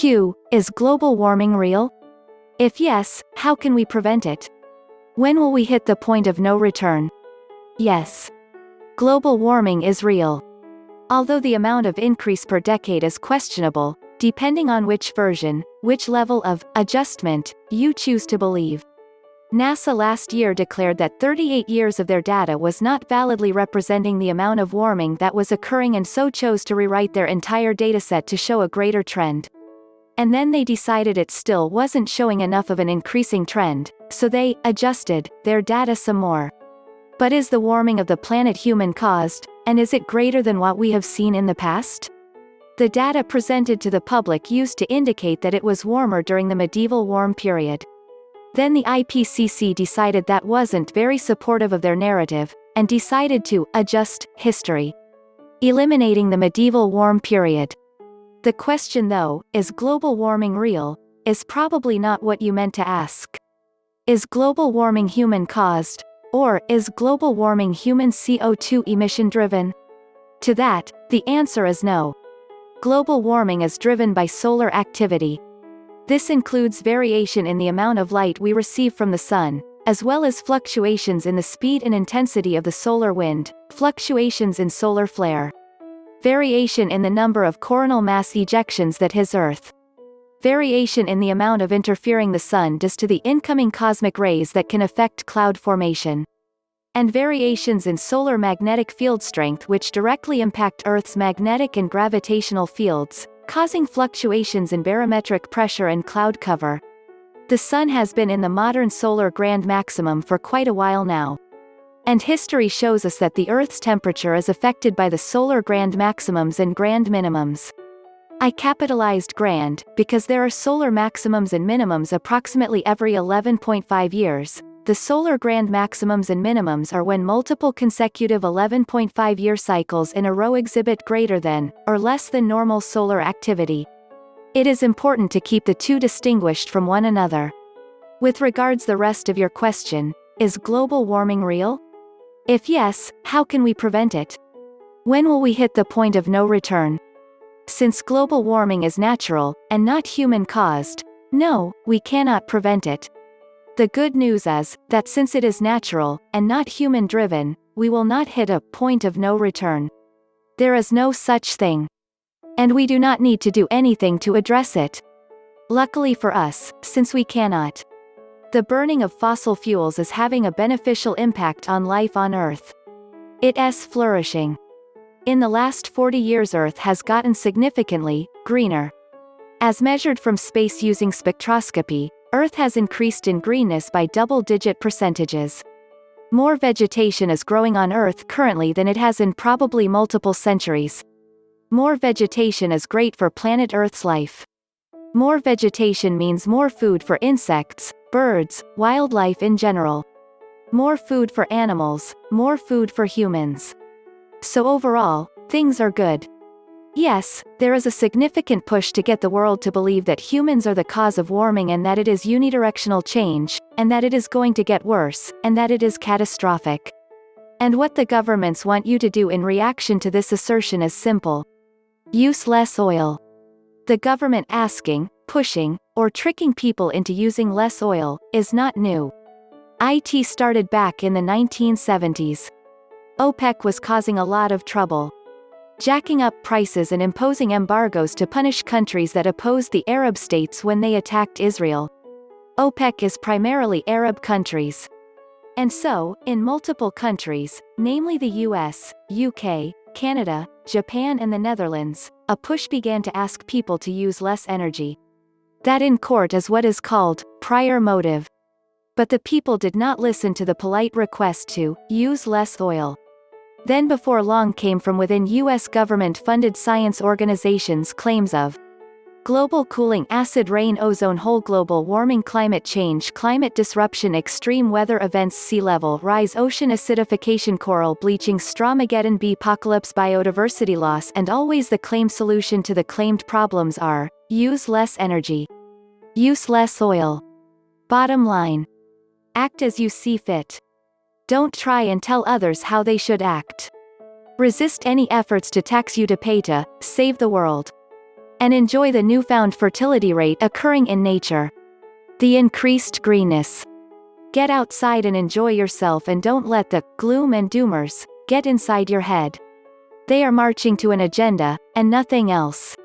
Q. Is global warming real? If yes, how can we prevent it? When will we hit the point of no return? Yes. Global warming is real. Although the amount of increase per decade is questionable, depending on which version, which level of adjustment you choose to believe. NASA last year declared that 38 years of their data was not validly representing the amount of warming that was occurring, and so chose to rewrite their entire dataset to show a greater trend. And then they decided it still wasn't showing enough of an increasing trend, so they adjusted their data some more. But is the warming of the planet human-caused, and is it greater than what we have seen in the past? The data presented to the public used to indicate that it was warmer during the medieval warm period. Then the IPCC decided that wasn't very supportive of their narrative, and decided to adjust history, eliminating the medieval warm period. The question, though, is global warming real, is probably not what you meant to ask. Is global warming human-caused? Or, is global warming human CO2 emission-driven? To that, the answer is no. Global warming is driven by solar activity. This includes variation in the amount of light we receive from the sun, as well as fluctuations in the speed and intensity of the solar wind, fluctuations in solar flare, variation in the number of coronal mass ejections that hits Earth, variation in the amount of interfering the sun does to the incoming cosmic rays that can affect cloud formation, and variations in solar magnetic field strength which directly impact Earth's magnetic and gravitational fields, causing fluctuations in barometric pressure and cloud cover. The sun has been in the modern solar grand maximum for quite a while now. And history shows us that the Earth's temperature is affected by the solar grand maximums and grand minimums. I capitalized grand, because there are solar maximums and minimums approximately every 11.5 years. The solar grand maximums and minimums are when multiple consecutive 11.5-year cycles in a row exhibit greater than, or less than normal solar activity. It is important to keep the two distinguished from one another. With regards the rest of your question, is global warming real? If yes, how can we prevent it? When will we hit the point of no return? Since global warming is natural, and not human-caused, no, we cannot prevent it. The good news is, that since it is natural, and not human-driven, we will not hit a point of no return. There is no such thing. And we do not need to do anything to address it. Luckily for us, since we cannot. The burning of fossil fuels is having a beneficial impact on life on Earth. It is flourishing. In the last 40 years Earth has gotten significantly greener. As measured from space using spectroscopy, Earth has increased in greenness by double-digit percentages. More vegetation is growing on Earth currently than it has in probably multiple centuries. More vegetation is great for planet Earth's life. More vegetation means more food for insects, birds, wildlife in general. More food for animals, more food for humans. So overall, things are good. Yes, there is a significant push to get the world to believe that humans are the cause of warming and that it is unidirectional change, and that it is going to get worse, and that it is catastrophic. And what the governments want you to do in reaction to this assertion is simple. Use less oil. The government asking, pushing, or tricking people into using less oil, is not new. It started back in the 1970s. OPEC was causing a lot of trouble, jacking up prices and imposing embargoes to punish countries that opposed the Arab states when they attacked Israel. OPEC is primarily Arab countries. And so, in multiple countries, namely the US, UK, Canada, Japan and the Netherlands, a push began to ask people to use less energy. That in court is what is called prior motive. But the people did not listen to the polite request to use less oil. Then before long came from within US government-funded science organizations claims of global cooling, acid rain, ozone hole, global warming, climate change, climate disruption, extreme weather events, sea level rise, ocean acidification, coral bleaching, Stramageddon, apocalypse, biodiversity loss, and always the claimed solution to the claimed problems are use less energy, use less oil. Bottom line. Act as you see fit. Don't try and tell others how they should act. Resist any efforts to tax you to pay to save the world. And enjoy the newfound fertility rate occurring in nature. The increased greenness. Get outside and enjoy yourself, and don't let the gloom and doomers get inside your head. They are marching to an agenda, and nothing else.